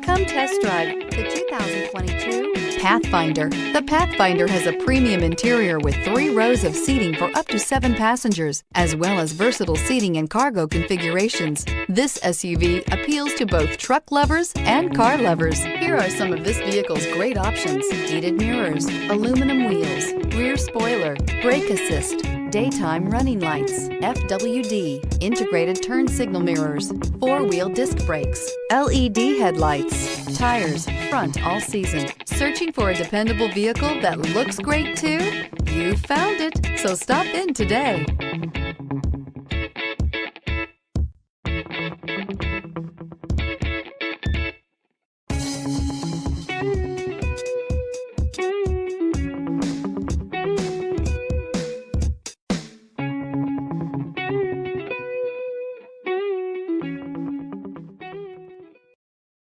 Come test drive the 2022 Pathfinder. The Pathfinder has a premium interior with 3 rows of seating for up to 7 passengers, as well as versatile seating and cargo configurations. This SUV appeals to both truck lovers and car lovers. Here are some of this vehicle's great options: heated mirrors, aluminum wheels, rear spoiler, brake assist, daytime running lights, FWD, integrated turn signal mirrors, 4-wheel disc brakes, LED headlights, tires, front all season. Searching for a dependable vehicle that looks great too? You found it, so stop in today.